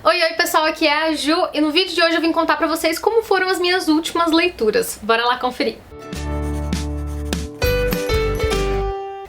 Oi pessoal, aqui é a Ju e no vídeo de hoje eu vim contar pra vocês como foram as minhas últimas leituras. Bora lá conferir!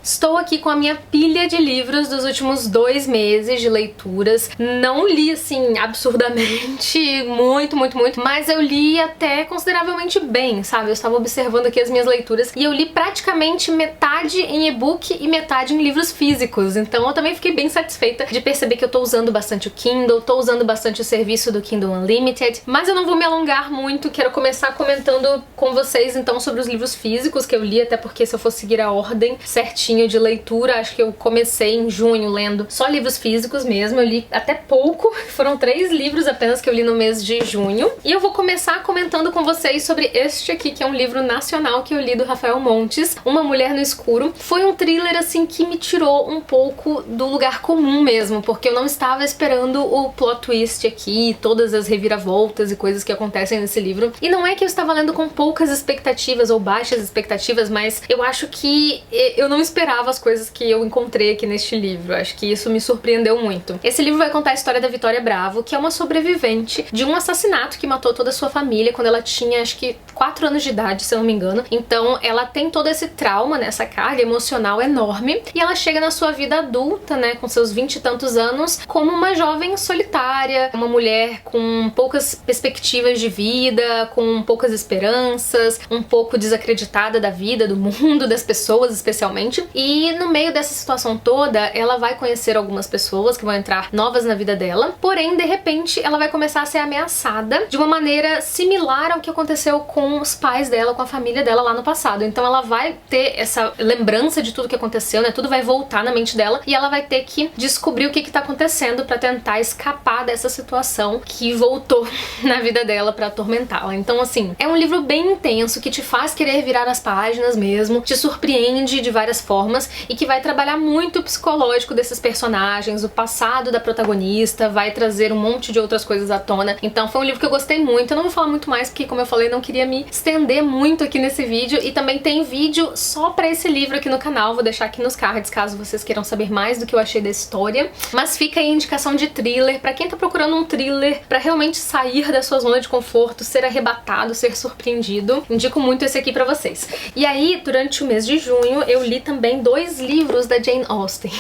Estou aqui com a minha pilha de livros dos últimos 2 meses de leituras. Não li, assim, absurdamente, muito, mas eu li até consideravelmente bem, sabe? Eu estava observando aqui as minhas leituras e eu li praticamente metade em e-book e metade em livros físicos. Então eu também fiquei bem satisfeita de perceber que eu tô usando bastante o Kindle, tô usando bastante o serviço do Kindle Unlimited, mas eu não vou me alongar muito, quero começar comentando com vocês então sobre os livros físicos que eu li, até porque se eu for seguir a ordem certinha de leitura, acho que eu comecei em junho lendo só livros físicos mesmo, eu li até pouco, foram 3 livros apenas que eu li no mês de junho, e eu vou começar comentando com vocês sobre este aqui, que é um livro nacional que eu li do Rafael Montes, Uma Mulher no Escuro. Foi um thriller assim que me tirou um pouco do lugar comum mesmo, porque eu não estava esperando o plot twist aqui, todas as reviravoltas e coisas que acontecem nesse livro, e não é que eu estava lendo com poucas expectativas ou baixas expectativas, mas eu acho que eu não esperava as coisas que eu encontrei aqui neste livro. Acho que isso me surpreendeu muito. Esse livro vai contar a história da Vitória Bravo, que é uma sobrevivente de um assassinato que matou toda a sua família quando ela tinha, acho que 4 anos de idade, se eu não me engano. Então ela tem todo esse trauma, né, essa carga emocional enorme, e ela chega na sua vida adulta, né, com seus 20 e tantos anos, como uma jovem solitária, uma mulher com poucas perspectivas de vida, com poucas esperanças, um pouco desacreditada da vida, do mundo, das pessoas especialmente. E no meio dessa situação toda, ela vai conhecer algumas pessoas que vão entrar novas na vida dela, porém, de repente, ela vai começar a ser ameaçada de uma maneira similar ao que aconteceu com os pais dela, com a família dela lá no passado. Então ela vai ter essa lembrança de tudo que aconteceu, né? Tudo vai voltar na mente dela e ela vai ter que descobrir o que tá acontecendo pra tentar escapar dessa situação que voltou na vida dela pra atormentá-la. Então, assim, é um livro bem intenso que te faz querer virar as páginas mesmo, te surpreende de várias formas e que vai trabalhar muito o psicológico desses personagens, o passado da protagonista, vai trazer um monte de outras coisas à tona. Então foi um livro que eu gostei muito. Eu não vou falar muito mais porque, como eu falei, não queria me estender muito aqui nesse vídeo, e também tem vídeo só pra esse livro aqui no canal, vou deixar aqui nos cards caso vocês queiram saber mais do que eu achei da história. Mas fica aí a indicação de thriller, pra quem tá procurando um thriller pra realmente sair da sua zona de conforto, ser arrebatado, ser surpreendido, indico muito esse aqui pra vocês. E aí, durante o mês de junho, eu li também 2 livros da Jane Austen.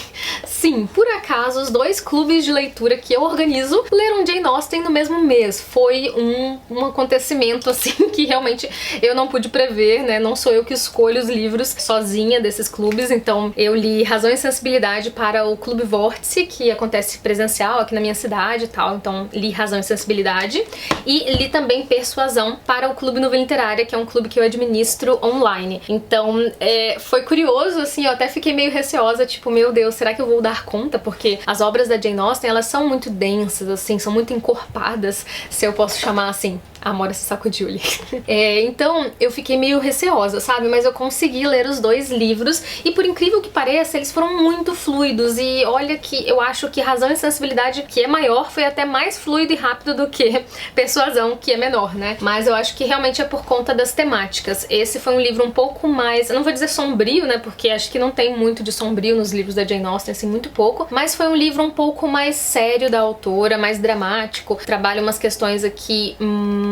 Sim, por acaso, os 2 clubes de leitura que eu organizo leram Jane Austen no mesmo mês. Foi um acontecimento, assim, que realmente eu não pude prever, né? Não sou eu que escolho os livros sozinha desses clubes, então eu li Razão e Sensibilidade para o Clube Vórtice, que acontece presencial aqui na minha cidade e tal, então li Razão e Sensibilidade, e li também Persuasão para o Clube Nuvem Literária, que é um clube que eu administro online. Então, foi curioso, assim, eu até fiquei meio receosa, tipo, meu Deus, será que eu vou dar conta? Porque as obras da Jane Austen, elas são muito densas, assim, são muito encorpadas, se eu posso chamar assim. A Amora se sacudiu ali. Então eu fiquei meio receosa, sabe? Mas eu consegui ler os 2 livros e, por incrível que pareça, eles foram muito fluidos. E olha que eu acho que Razão e Sensibilidade, que é maior, foi até mais fluido e rápido do que Persuasão, que é menor, né? Mas eu acho que realmente é por conta das temáticas. Esse foi um livro um pouco mais, eu não vou dizer sombrio, né? Porque acho que não tem muito de sombrio nos livros da Jane Austen, assim, muito pouco. Mas foi um livro um pouco mais sério da autora, mais dramático. Trabalha umas questões aqui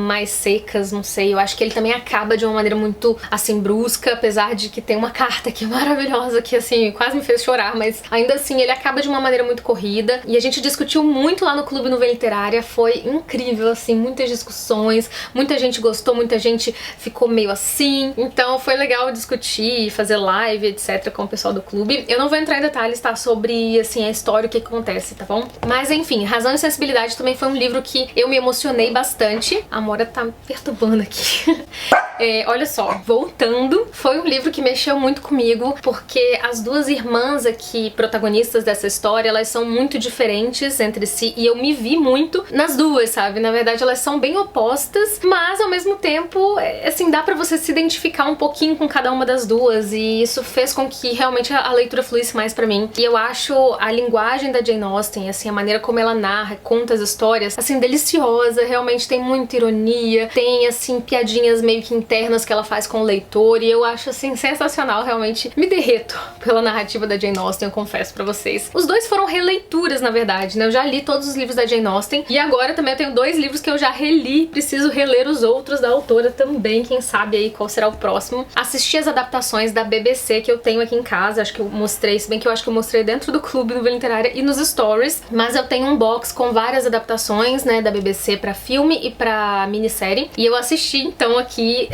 mais secas, não sei, eu acho que ele também acaba de uma maneira muito, assim, brusca, apesar de que tem uma carta aqui maravilhosa que, assim, quase me fez chorar, mas ainda assim ele acaba de uma maneira muito corrida, e a gente discutiu muito lá no Clube Nuvem Literária, foi incrível, assim, muitas discussões, muita gente gostou, muita gente ficou meio assim, então foi legal discutir, fazer live, etc, com o pessoal do clube. Eu não vou entrar em detalhes, tá, sobre, assim, a história, o que acontece, tá bom? Mas, enfim, Razão e Sensibilidade também foi um livro que eu me emocionei bastante. A Amora tá perturbando aqui. Olha só, voltando, foi um livro que mexeu muito comigo, porque as 2 irmãs aqui, protagonistas dessa história, elas são muito diferentes entre si, e eu me vi muito nas 2, sabe? Na verdade, elas são bem opostas, mas ao mesmo tempo, assim, dá pra você se identificar um pouquinho com cada uma das 2, e isso fez com que realmente a leitura fluísse mais pra mim. E eu acho a linguagem da Jane Austen, assim, a maneira como ela narra, conta as histórias, assim, deliciosa, realmente tem muita ironia, tem, assim, piadinhas meio que internas que ela faz com o leitor, e eu acho assim sensacional, realmente me derreto pela narrativa da Jane Austen, eu confesso pra vocês. Os dois foram releituras, na verdade, né? Eu já li todos os livros da Jane Austen e agora também eu tenho 2 livros que eu já reli, preciso reler os outros da autora também, quem sabe aí qual será o próximo. Assisti as adaptações da BBC que eu tenho aqui em casa, acho que eu mostrei, se bem que eu acho que eu mostrei dentro do Clube Novela Literária e nos stories, mas eu tenho um box com várias adaptações, né, da BBC pra filme e pra minissérie, e eu assisti então aqui,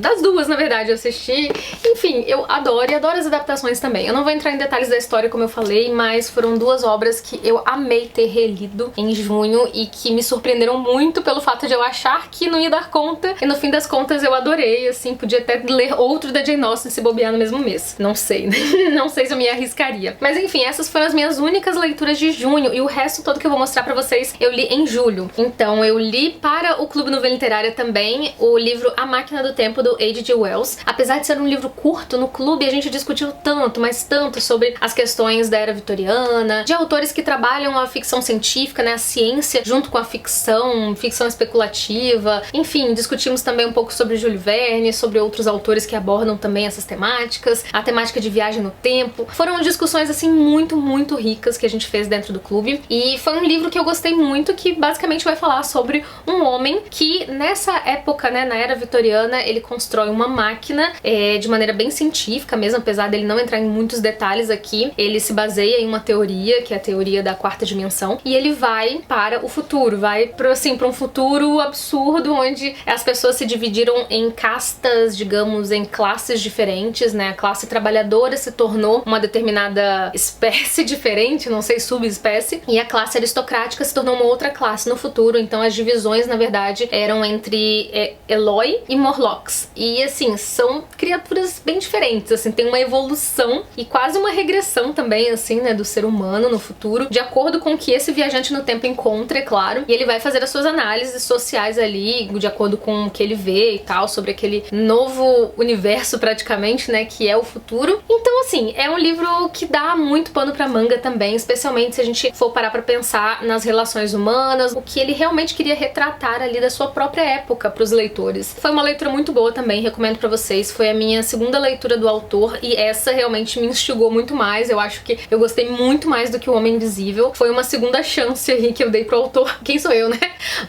das duas, na verdade, eu assisti. Enfim, eu adoro e adoro as adaptações também. Eu não vou entrar em detalhes da história, como eu falei, mas foram 2 obras que eu amei ter relido em junho e que me surpreenderam muito pelo fato de eu achar que não ia dar conta, e no fim das contas eu adorei, assim, podia até ler outro da Jane Austen se bobear no mesmo mês. Não sei, né? Não sei se eu me arriscaria. Mas enfim, essas foram as minhas únicas leituras de junho, e o resto todo que eu vou mostrar pra vocês eu li em julho. Então eu li para o Clube Novela Literária também o livro A Máquina do Tempo, do H.G. Wells. Apesar de ser um livro curto, no clube a gente discutiu tanto, mas tanto sobre as questões da era vitoriana, de autores que trabalham a ficção científica, né, a ciência, junto com a ficção especulativa. Enfim, discutimos também um pouco sobre Júlio Verne, sobre outros autores que abordam também essas temáticas, a temática de viagem no tempo. Foram discussões, assim, muito ricas que a gente fez dentro do clube, e foi um livro que eu gostei muito, que basicamente vai falar sobre um homem que nessa época, né, na era vitoriana, ele constrói uma máquina de maneira bem científica mesmo, apesar dele não entrar em muitos detalhes aqui. Ele se baseia em uma teoria, que é a teoria da 4ª dimensão, e ele vai para o futuro, vai para um futuro absurdo, onde as pessoas se dividiram em castas, digamos, em classes diferentes, né? A classe trabalhadora se tornou uma determinada espécie diferente, não sei, subespécie, e a classe aristocrática se tornou uma outra classe no futuro. Então as divisões, na verdade, eram entre Eloi e Morlocks. E assim, são criaturas bem diferentes, assim, tem uma evolução e quase uma regressão também, assim, né, do ser humano no futuro, de acordo com o que esse viajante no tempo encontra, é claro, e ele vai fazer as suas análises sociais ali, de acordo com o que ele vê e tal, sobre aquele novo universo praticamente, né, que é o futuro. Então, assim, é um livro que dá muito pano pra manga também, especialmente se a gente for parar pra pensar nas relações humanas, o que ele realmente queria retratar ali da sua própria época pros leitores. Foi uma leitura muito boa também, recomendo pra vocês. Foi a minha segunda leitura do autor e essa realmente me instigou muito mais. Eu acho que eu gostei muito mais do que O Homem Invisível. Foi uma segunda chance aí que eu dei pro autor. Quem sou eu, né?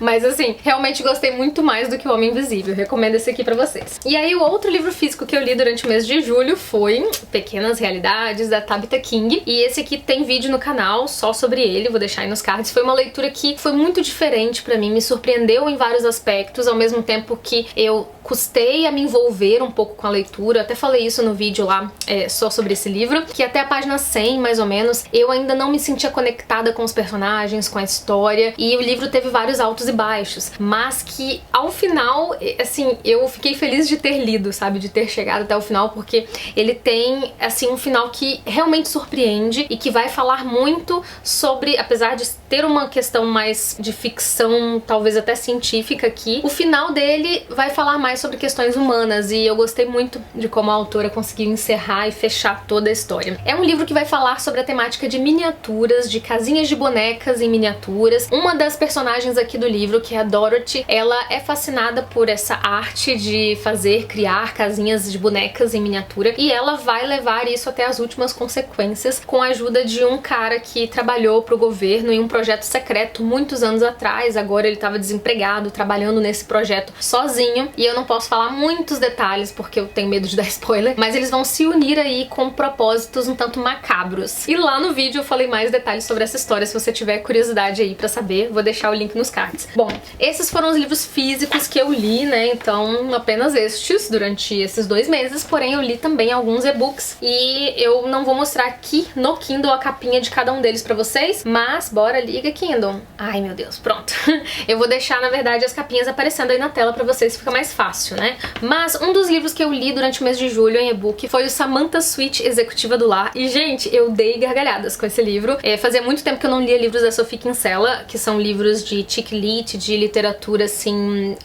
Mas assim, realmente gostei muito mais do que O Homem Invisível. Recomendo esse aqui pra vocês. E aí o outro livro físico que eu li durante o mês de julho foi Pequenas Realidades, da Tabitha King. E esse aqui tem vídeo no canal só sobre ele, vou deixar aí nos cards. Foi uma leitura que foi muito diferente pra mim, me surpreendeu em vários aspectos, ao mesmo tempo que eu custei a me envolver um pouco com a leitura. Até falei isso no vídeo lá, só sobre esse livro, que até a página 100, mais ou menos, eu ainda não me sentia conectada com os personagens, com a história, e o livro teve vários altos e baixos, mas que ao final, assim, eu fiquei feliz de ter lido, sabe, de ter chegado até o final, porque ele tem, assim, um final que realmente surpreende e que vai falar muito sobre, apesar de ter uma questão mais de ficção, talvez até científica aqui, o final dele vai falar mais sobre questões humanas, e eu gostei muito de como a autora conseguiu encerrar e fechar toda a história. É um livro que vai falar sobre a temática de miniaturas, de casinhas de bonecas em miniaturas. Uma das personagens aqui do livro, que é a Dorothy, ela é fascinada por essa arte de criar casinhas de bonecas em miniatura, e ela vai levar isso até as últimas consequências com a ajuda de um cara que trabalhou pro governo em um projeto secreto muitos anos atrás. Agora ele estava desempregado, trabalhando nesse projeto sozinho, e eu não posso falar muitos detalhes porque eu tenho medo de dar spoiler, mas eles vão se unir aí com propósitos um tanto macabros. E lá no vídeo eu falei mais detalhes sobre essa história, se você tiver curiosidade aí pra saber, vou deixar o link nos cards. Bom, esses foram os livros físicos que eu li, né, então apenas estes durante esses 2 meses, porém eu li também alguns e-books, e eu não vou mostrar aqui no Kindle a capinha de cada um deles pra vocês, mas bora, liga Kindle. Ai meu Deus, pronto. Eu vou deixar, na verdade, as capinhas aparecendo aí na tela pra vocês, fica mais fácil, né? Mas um dos livros que eu li durante o mês de julho em e-book foi o Samantha Switch, Executiva do Lar, e gente, eu dei gargalhadas com esse livro. Fazia muito tempo que eu não lia livros da Sophie Kinsella, que são livros de chick lit, de literatura assim,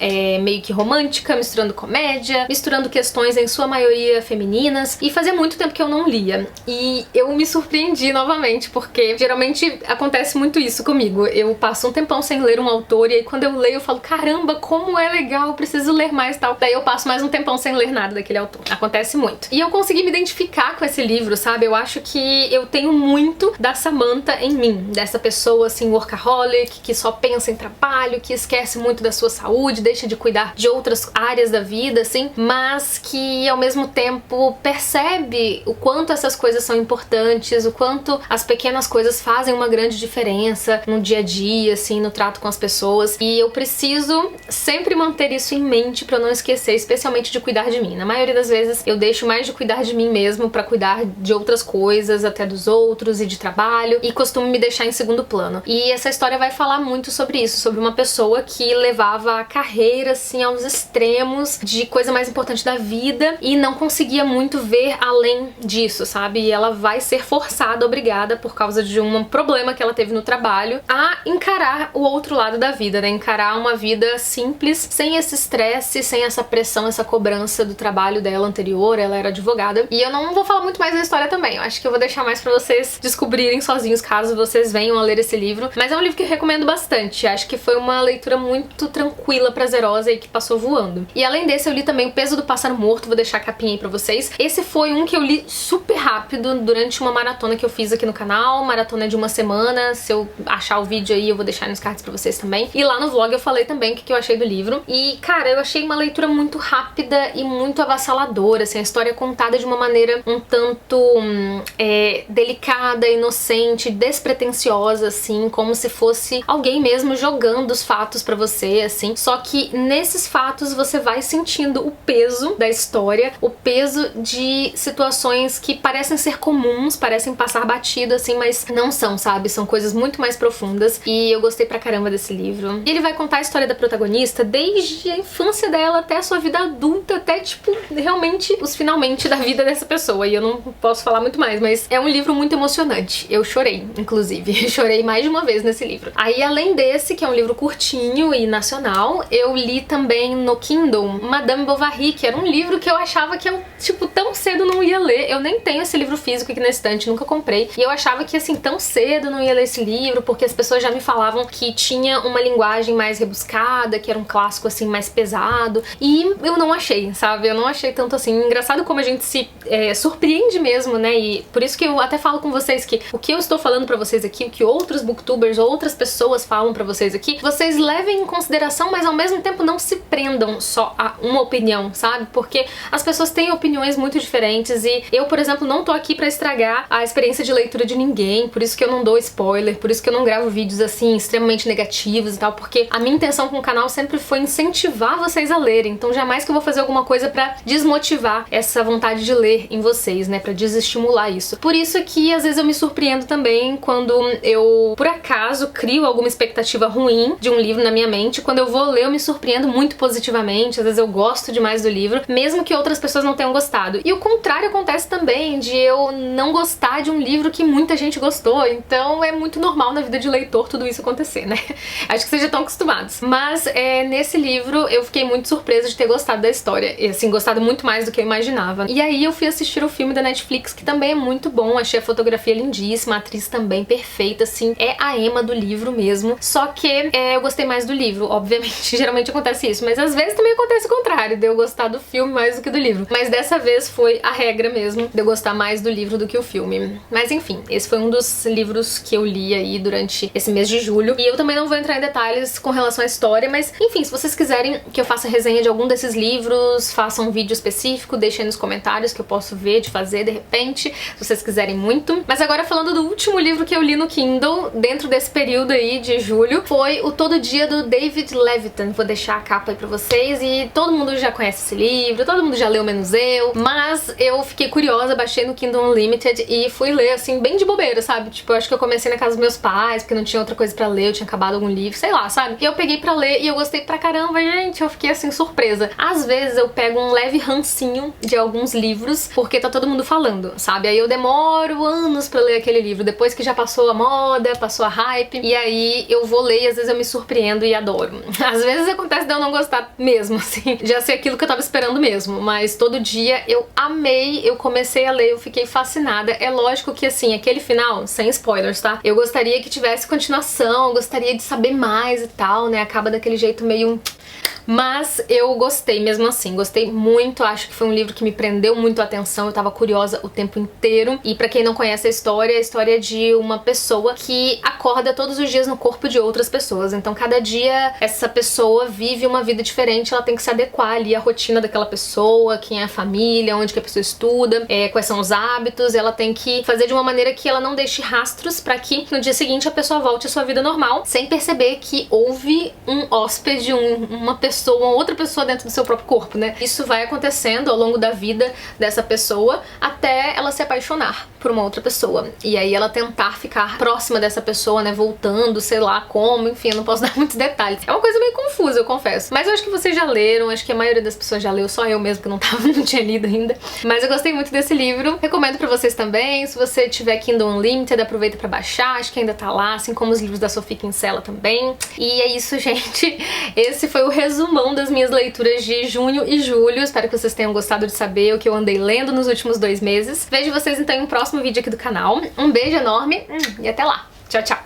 meio que romântica, misturando comédia, misturando questões em sua maioria femininas, e fazia muito tempo que eu não lia. E eu me surpreendi novamente, porque geralmente acontece muito isso isso comigo. Eu passo um tempão sem ler um autor e aí quando eu leio eu falo, caramba, como é legal, preciso ler mais e tal. Daí eu passo mais um tempão sem ler nada daquele autor. Acontece muito. E eu consegui me identificar com esse livro, sabe? Eu acho que eu tenho muito da Samantha em mim, dessa pessoa assim, workaholic, que só pensa em trabalho, que esquece muito da sua saúde, deixa de cuidar de outras áreas da vida, assim, mas que ao mesmo tempo percebe o quanto essas coisas são importantes, o quanto as pequenas coisas fazem uma grande diferença no dia a dia, assim, no trato com as pessoas. E eu preciso sempre manter isso em mente pra eu não esquecer, especialmente de cuidar de mim. Na maioria das vezes eu deixo mais de cuidar de mim mesmo pra cuidar de outras coisas, até dos outros e de trabalho, e costumo me deixar em segundo plano. E essa história vai falar muito sobre isso, sobre uma pessoa que levava a carreira assim aos extremos de coisa mais importante da vida e não conseguia muito ver além disso, sabe? E ela vai ser forçada, obrigada, por causa de um problema que ela teve no trabalho, a encarar o outro lado da vida, né? Encarar uma vida simples, sem esse estresse, sem essa pressão, essa cobrança do trabalho dela anterior. Ela era advogada. E eu não vou falar muito mais da história também. Eu acho que eu vou deixar mais pra vocês descobrirem sozinhos, caso vocês venham a ler esse livro. Mas é um livro que eu recomendo bastante. Acho que foi uma leitura muito tranquila, prazerosa e que passou voando. E além desse, eu li também O Peso do Pássaro Morto. Vou deixar a capinha aí pra vocês. Esse foi um que eu li super rápido durante uma maratona que eu fiz aqui no canal. Maratona de uma semana. Se eu achar o vídeo aí, eu vou deixar nos cards pra vocês também. E lá no vlog eu falei também o que eu achei do livro. E, cara, eu achei uma leitura muito rápida e muito avassaladora, assim. A história é contada de uma maneira um tanto delicada, inocente, despretensiosa, assim, como se fosse alguém mesmo jogando os fatos pra você, assim. Só que nesses fatos você vai sentindo o peso da história, o peso de situações que parecem ser comuns, parecem passar batido, assim, mas não são, sabe? São coisas muito mais profundas e eu gostei pra caramba desse livro. E ele vai contar a história da protagonista desde a infância dela até a sua vida adulta, até, tipo, realmente os finalmente da vida dessa pessoa. E eu não posso falar muito mais, mas é um livro muito emocionante. Eu chorei, inclusive. Chorei mais de uma vez nesse livro. Aí, além desse, que é um livro curtinho e nacional, eu li também no Kindle Madame Bovary, que era um livro que eu achava que eu, tipo, tão cedo não ia ler. Eu nem tenho esse livro físico aqui na estante, nunca comprei. E eu achava que, assim, tão cedo não ia ler esse livro, porque as pessoas já me falavam que tinha uma linguagem mais rebuscada, que era um clássico, assim, mais pesado. E eu não achei, sabe? Eu não achei tanto assim. Engraçado como a gente se surpreende mesmo, né? E por isso que eu até falo com vocês que o que eu estou falando pra vocês aqui, o que outros booktubers, outras pessoas falam pra vocês aqui, vocês levem em consideração, mas ao mesmo tempo não se prendam só a uma opinião, sabe? Porque as pessoas têm opiniões muito diferentes e eu, por exemplo, não tô aqui pra estragar a experiência de leitura de ninguém, por isso que eu não dou spoiler, por isso que eu não gravo vídeos assim extremamente negativos e tal, porque a minha intenção com o canal sempre foi incentivar vocês a lerem, então jamais que eu vou fazer alguma coisa pra desmotivar essa vontade de ler em vocês, né, pra desestimular isso. Por isso que às vezes eu me surpreendo também quando eu, por acaso, crio alguma expectativa ruim de um livro na minha mente, quando eu vou ler eu me surpreendo muito positivamente, às vezes eu gosto demais do livro, mesmo que outras pessoas não tenham gostado. E o contrário acontece também, de eu não gostar de um livro que muita gente gostou, então é muito normal na vida de leitor tudo isso acontecer, né? Acho que vocês já estão acostumados. Mas nesse livro eu fiquei muito surpresa de ter gostado da história, e assim, gostado muito mais do que eu imaginava. E aí eu fui assistir o filme da Netflix, que também é muito bom, achei a fotografia lindíssima, a atriz também perfeita, assim, é a Emma do livro mesmo, só que eu gostei mais do livro, obviamente, geralmente acontece isso, mas às vezes também acontece o contrário, de eu gostar do filme mais do que do livro, mas dessa vez foi a regra mesmo, de eu gostar mais do livro do que o filme. Mas enfim, esse foi um dos livros que eu li aí durante esse mês de julho, e eu também não vou entrar em detalhes com relação à história, mas enfim, se vocês quiserem que eu faça resenha de algum desses livros, faça um vídeo específico, deixem aí nos comentários que eu posso ver de fazer de repente, se vocês quiserem muito. Mas agora falando do último livro que eu li no Kindle, dentro desse período aí de julho, foi o Todo Dia do David Levitan. Vou deixar a capa aí pra vocês e todo mundo já conhece esse livro, todo mundo já leu menos eu, mas eu fiquei curiosa, baixei no Kindle Unlimited e fui ler assim, bem de bobeira, sabe? Tipo, eu acho que eu comecei na casa dos meus pais, porque não tinha outra coisa pra ler, eu tinha acabado algum livro, sei lá, sabe? E eu peguei pra ler e eu gostei pra caramba, gente, eu fiquei assim, surpresa. Às vezes eu pego um leve rancinho de alguns livros, porque tá todo mundo falando, sabe? Aí eu demoro anos pra ler aquele livro, depois que já passou a moda, passou a hype, e aí eu vou ler e às vezes eu me surpreendo e adoro. Às vezes acontece de eu não gostar mesmo, assim, já sei aquilo que eu tava esperando mesmo, mas Todo Dia eu amei, eu comecei a ler, eu fiquei fascinada. É lógico que, assim, aquele final, sem spoilers, tá? Eu gostaria que tivesse continuação, gostaria de saber mais e tal, né? Acaba daquele jeito meio... Mas eu gostei mesmo assim, gostei muito, acho que foi um livro que me prendeu muito a atenção, eu tava curiosa o tempo inteiro. E pra quem não conhece a história de uma pessoa que acorda todos os dias no corpo de outras pessoas. Então cada dia essa pessoa vive uma vida diferente, ela tem que se adequar ali à rotina daquela pessoa, quem é a família, onde que a pessoa estuda, quais são os hábitos, ela tem que fazer de uma maneira que ela não deixe rastros pra que no dia seguinte a pessoa volte à sua vida normal, sem perceber que houve um hóspede, uma outra pessoa dentro do seu próprio corpo, né? Isso vai acontecendo ao longo da vida dessa pessoa até ela se apaixonar por uma outra pessoa. E aí ela tentar ficar próxima dessa pessoa, né? Voltando, sei lá como, enfim, eu não posso dar muitos detalhes. É uma coisa meio confusa, eu confesso. Mas eu acho que vocês já leram, acho que a maioria das pessoas já leu, só eu mesmo que não tinha lido ainda. Mas eu gostei muito desse livro, recomendo pra vocês também. Se você tiver Kindle Unlimited, aproveita pra baixar, acho que ainda tá lá, assim como os livros da Sophie Kinsella também. E é isso, gente. Esse foi o resumão das minhas leituras de junho e julho. Espero que vocês tenham gostado de saber o que eu andei lendo nos últimos 2 meses. Vejo vocês então em um próximo vídeo aqui do canal. Um beijo enorme e até lá. Tchau, tchau!